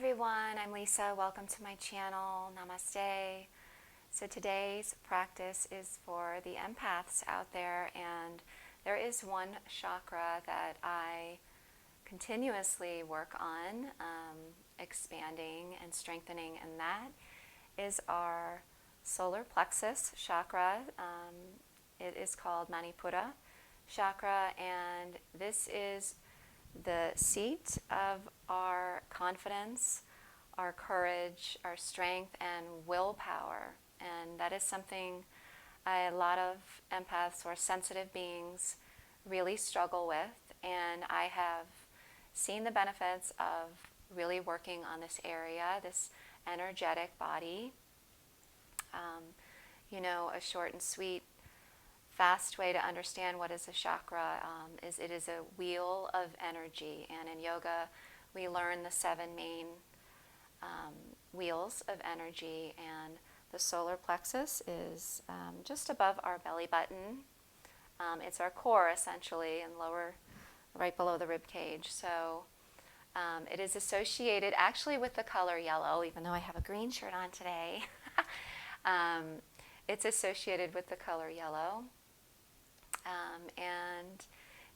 everyone, I'm Lisa. Welcome to my channel. Namaste. So today's practice is for the empaths out there, and there is one chakra that I continuously work on expanding and strengthening, and that is our solar plexus chakra. It is called Manipura chakra, and this is the seat of our confidence, our courage, our strength, and willpower. And that is something a lot of empaths or sensitive beings really struggle with. And I have seen the benefits of really working on this area, this energetic body. A short and sweet fast way to understand what is a chakra is it is a wheel of energy, and in yoga we learn the 7 main wheels of energy, and the solar plexus is just above our belly button. It's our core essentially, and right below the rib cage. So it is associated actually with the color yellow, even though I have a green shirt on today. It's associated with the color yellow. And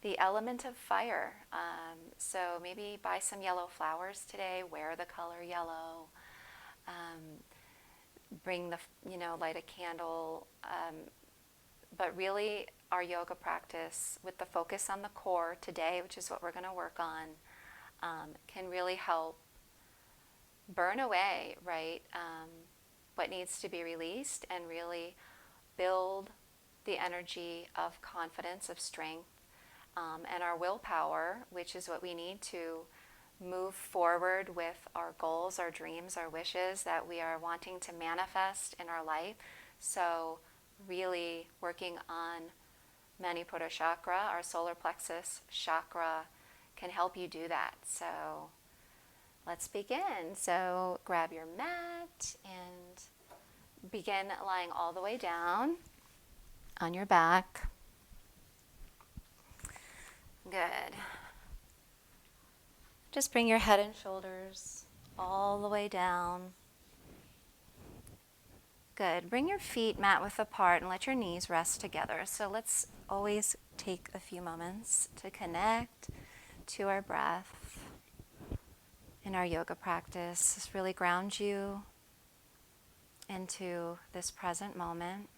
the element of fire. So maybe buy some yellow flowers today, wear the color yellow, bring light a candle. But really our yoga practice with the focus on the core today, which is what we're going to work on, can really help burn away, right, what needs to be released, and really build the energy of confidence, of strength, and our willpower, which is what we need to move forward with our goals, our dreams, our wishes that we are wanting to manifest in our life. So really working on Manipura chakra, our solar plexus chakra, can help you do that. So let's begin. So grab your mat and begin lying all the way down on your back. Good. Just bring your head and shoulders all the way down. Good. Bring your feet mat width apart and let your knees rest together. So let's always take a few moments to connect to our breath in our yoga practice. Just really ground you into this present moment.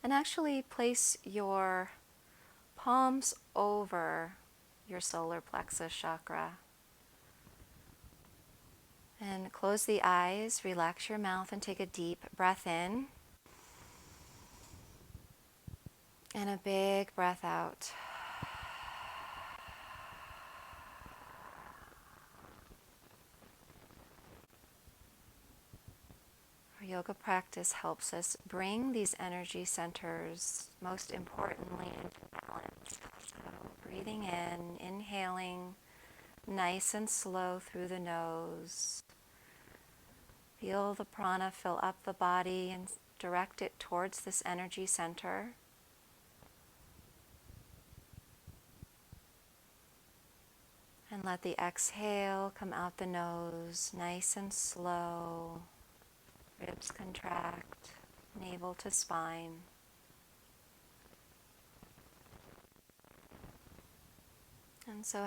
And actually place your palms over your solar plexus chakra. And close the eyes, relax your mouth, and take a deep breath in. And a big breath out. Our yoga practice helps us bring these energy centers, most importantly, into balance. So breathing in, inhaling nice and slow through the nose. Feel the prana fill up the body and direct it towards this energy center. And let the exhale come out the nose, nice and slow. Ribs contract, navel to spine. And so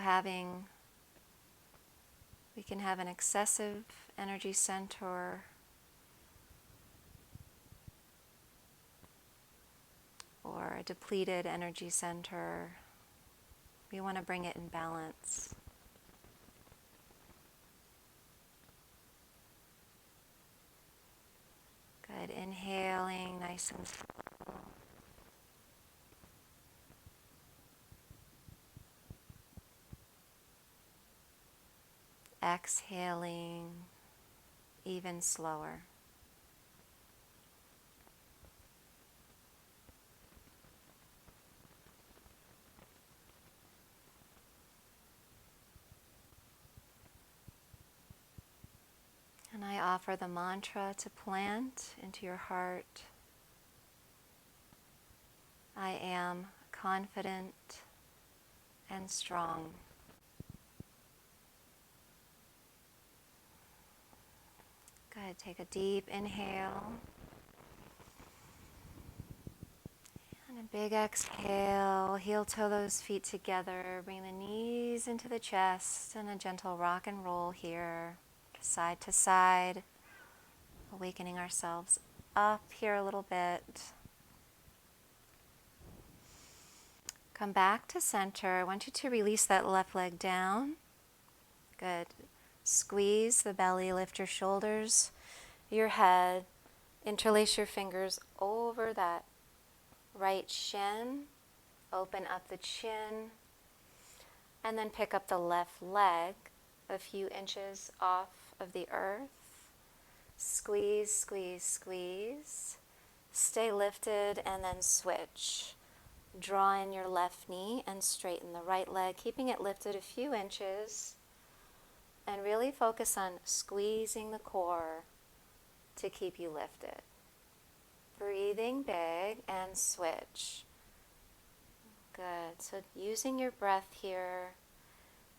we can have an excessive energy center or a depleted energy center. We want to bring it in balance. Good. Inhaling nice and slow. Exhaling even slower. And I offer the mantra to plant into your heart. I am confident and strong. Good. Take a deep inhale. And a big exhale. Heel toe those feet together. Bring the knees into the chest and a gentle rock and roll here, side to side. Awakening ourselves up here a little bit. Come back to center. I want you to release that left leg down. Good. Squeeze the belly, lift your shoulders, your head. Interlace your fingers over that right shin. Open up the chin. And then pick up the left leg a few inches off of the earth. Squeeze, squeeze, squeeze. Stay lifted and then switch. Draw in your left knee and straighten the right leg, keeping it lifted a few inches. And really focus on squeezing the core to keep you lifted. Breathing big and switch. Good. So using your breath here,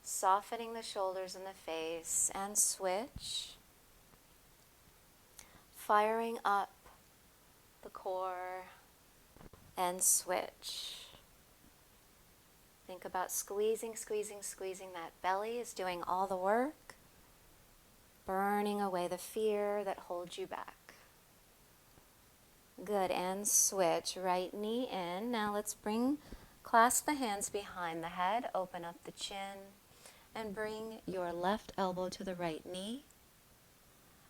softening the shoulders and the face, and switch. Firing up the core and switch. Think about squeezing, squeezing, squeezing. That belly is doing all the work, burning away the fear that holds you back. Good, and switch. Right knee in. Now let's clasp the hands behind the head, open up the chin, and bring your left elbow to the right knee.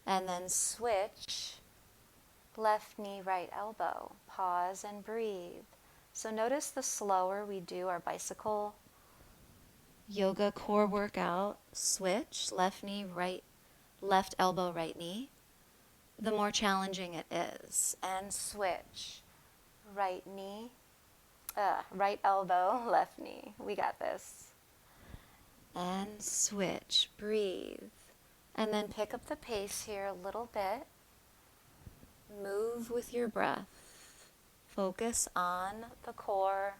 And then switch, left knee, right elbow. Pause and breathe. So notice the slower we do our bicycle yoga core workout, switch, left knee, left elbow, right knee, the more challenging it is. And switch, right elbow, left knee. We got this. And switch, breathe. And then pick up the pace here a little bit. Move with your breath. Focus on the core.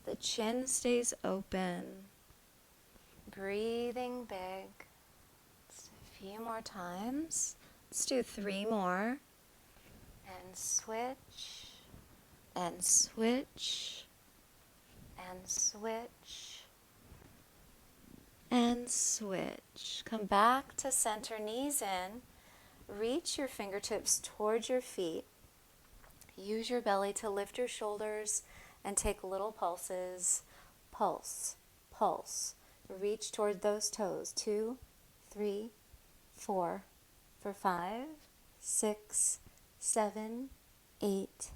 The chin stays open. Breathing big. Just a few more times. Let's do 3 more. And switch. And switch. And switch. And switch. Come back to center, knees in. Reach your fingertips towards your feet. Use your belly to lift your shoulders and take little pulses. Pulse, pulse. Reach toward those toes. 2, 3, 4, for 5, 6, 7, 8,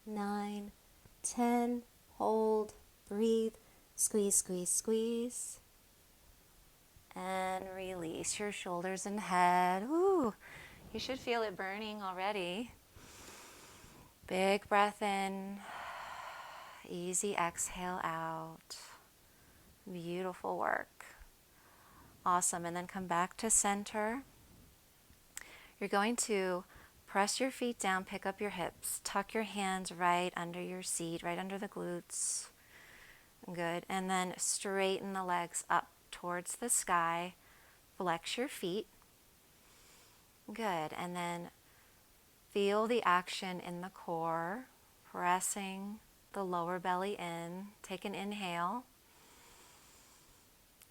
9, 10. Hold, breathe, squeeze, squeeze, squeeze. And release your shoulders and head. Ooh, you should feel it burning already. Big breath in. Easy exhale out. Beautiful work. Awesome. And then come back to center. You're going to press your feet down, pick up your hips, tuck your hands right under your seat, right under the glutes. Good. And then straighten the legs up towards the sky. Flex your feet. Good. And then feel the action in the core, pressing the lower belly in. Take an inhale.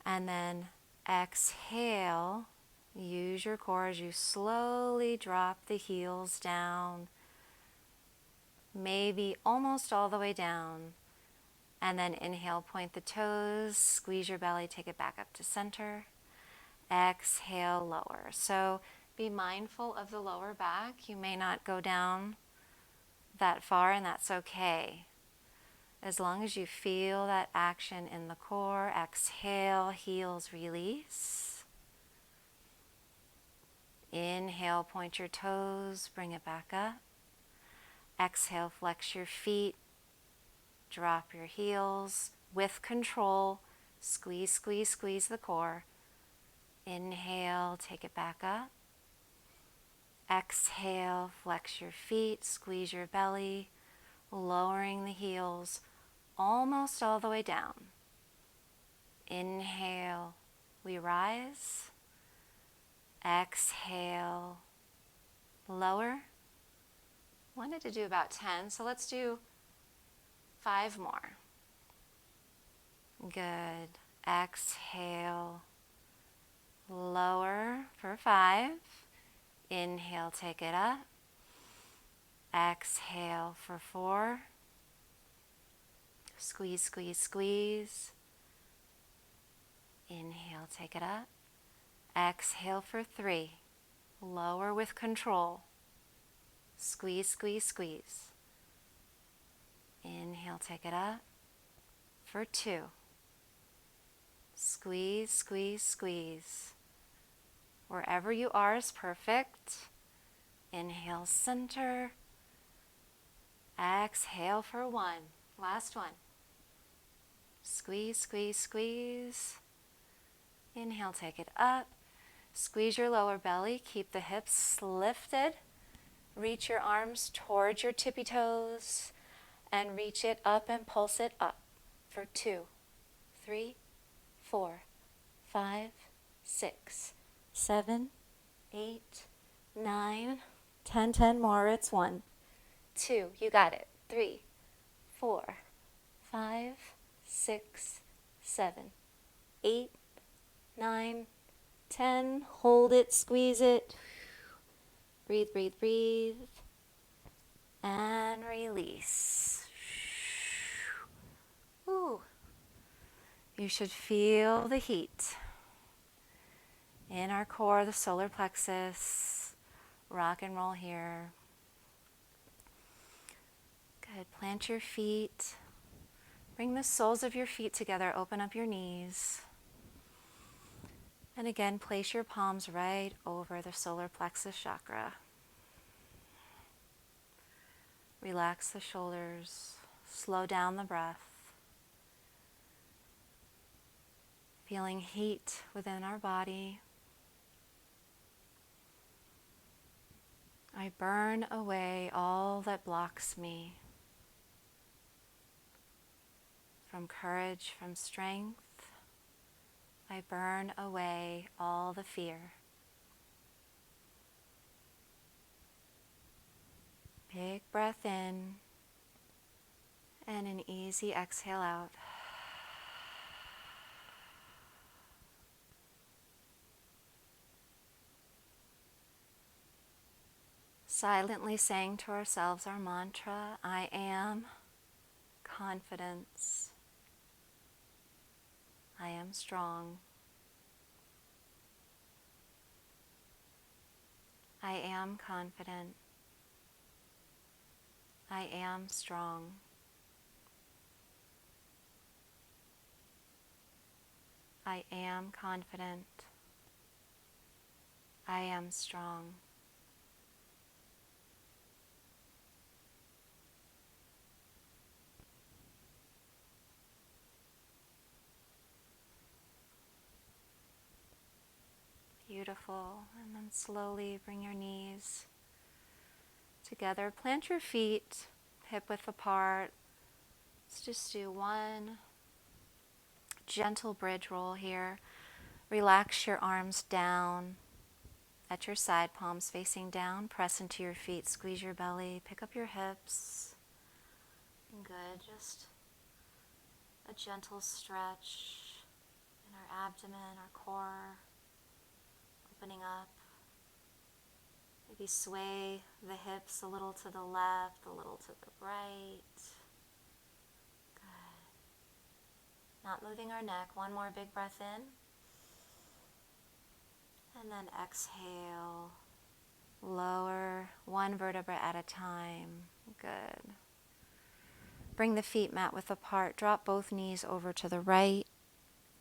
And then exhale. Use your core as you slowly drop the heels down, maybe almost all the way down. And then inhale, point the toes, squeeze your belly, take it back up to center. Exhale, lower. So be mindful of the lower back. You may not go down that far, and that's okay. As long as you feel that action in the core, exhale, heels release. Inhale, point your toes, bring it back up. Exhale, flex your feet, drop your heels with control. Squeeze, squeeze, squeeze the core. Inhale, take it back up. Exhale, flex your feet, squeeze your belly, lowering the heels almost all the way down. Inhale, we rise. Exhale, lower. Wanted to do about 10, so let's do 5 more. Good. Exhale, lower for 5. Inhale, take it up. Exhale for 4. Squeeze, squeeze, squeeze. Inhale, take it up. Exhale for 3. Lower with control. Squeeze, squeeze, squeeze. Inhale, take it up. For 2. Squeeze, squeeze, squeeze. Wherever you are is perfect. Inhale, center. Exhale for 1. Last one. Squeeze, squeeze, squeeze. Inhale, take it up. Squeeze your lower belly. Keep the hips lifted. Reach your arms towards your tippy toes and reach it up and pulse it up for 2, 3, 4, 5, 6, 7, 8, 9, 10, 10 more. It's 1, 2, you got it. 3, 4, 5, 6, 7, 8, 9, 10. Hold it, squeeze it. Breathe, breathe, breathe. And release. Ooh. You should feel the heat in our core, the solar plexus. Rock and roll here. Good. Plant your feet. Bring the soles of your feet together. Open up your knees. And again, place your palms right over the solar plexus chakra. Relax the shoulders. Slow down the breath. Feeling heat within our body. I burn away all that blocks me from courage, from strength. I burn away all the fear. Big breath in and an easy exhale out. Silently saying to ourselves our mantra, I am confidence. I am strong. I am confident. I am strong. I am confident. I am strong. Beautiful. And then slowly bring your knees together. Plant your feet hip width apart. Let's just do one gentle bridge roll here. Relax your arms down at your side, palms facing down. Press into your feet. Squeeze your belly. Pick up your hips. Good. Just a gentle stretch in our abdomen, our core. Opening up. Maybe sway the hips a little to the left, a little to the right. Good. Not moving our neck. One more big breath in. And then exhale. Lower one vertebra at a time. Good. Bring the feet mat width apart. Drop both knees over to the right.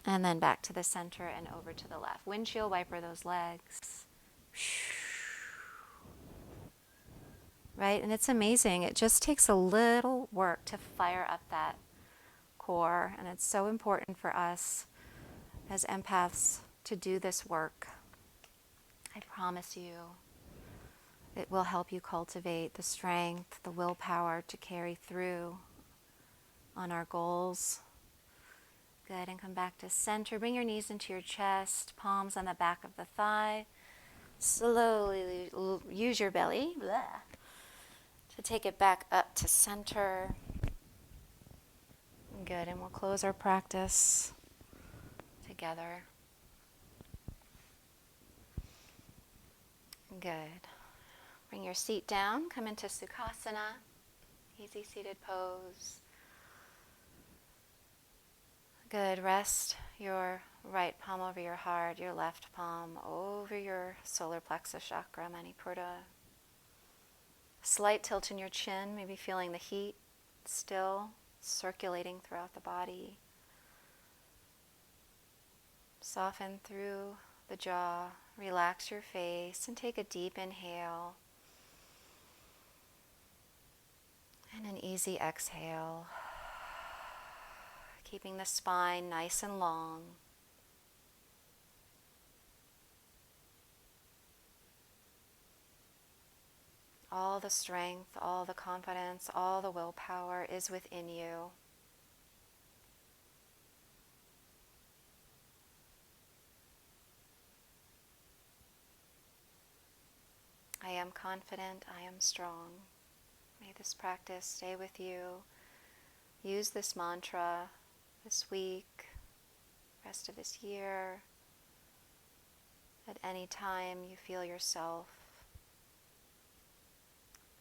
And then back to the center and over to the left. Windshield wiper those legs. Right? And it's amazing. It just takes a little work to fire up that core. And it's so important for us as empaths to do this work. I promise you, it will help you cultivate the strength, the willpower to carry through on our goals. Good, and come back to center. Bring your knees into your chest, palms on the back of the thigh. Slowly use your belly to take it back up to center. Good, and we'll close our practice together. Good. Bring your seat down, come into Sukhasana, easy seated pose. Good, rest your right palm over your heart, your left palm over your solar plexus chakra, Manipura. Slight tilt in your chin, maybe feeling the heat still circulating throughout the body. Soften through the jaw, relax your face, and take a deep inhale. And an easy exhale, keeping the spine nice and long. All the strength, all the confidence, all the willpower is within you. I am confident, I am strong. May this practice stay with you. Use this mantra this week, rest of this year. At any time you feel yourself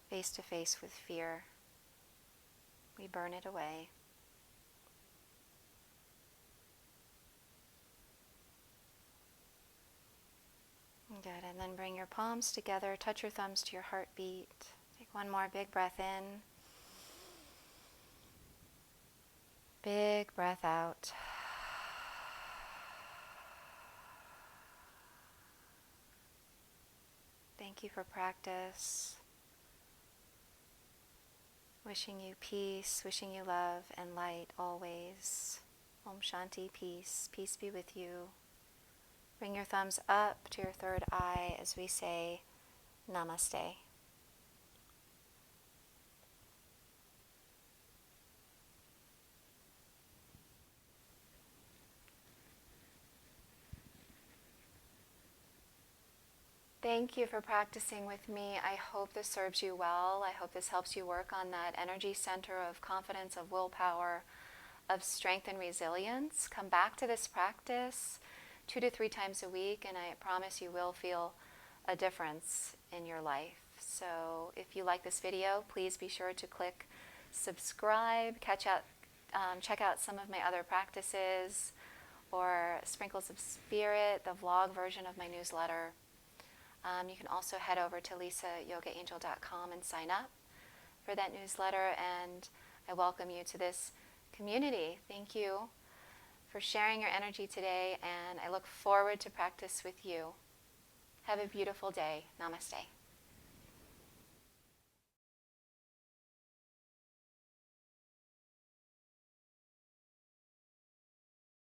face to face with fear, we burn it away. Good, and then bring your palms together, touch your thumbs to your heartbeat. Take one more big breath in. Big breath out. Thank you for practice. Wishing you peace, wishing you love and light always. Om Shanti, peace. Peace be with you. Bring your thumbs up to your third eye as we say Namaste. Thank you for practicing with me. I hope this serves you well. I hope this helps you work on that energy center of confidence, of willpower, of strength and resilience. Come back to this practice 2 to 3 times a week, and I promise you will feel a difference in your life. So if you like this video, please be sure to click subscribe, check out some of my other practices, or Sprinkles of Spirit, the vlog version of my newsletter. You can also head over to LisaYogaAngel.com and sign up for that newsletter, and I welcome you to this community. Thank you for sharing your energy today, and I look forward to practice with you. Have a beautiful day. Namaste.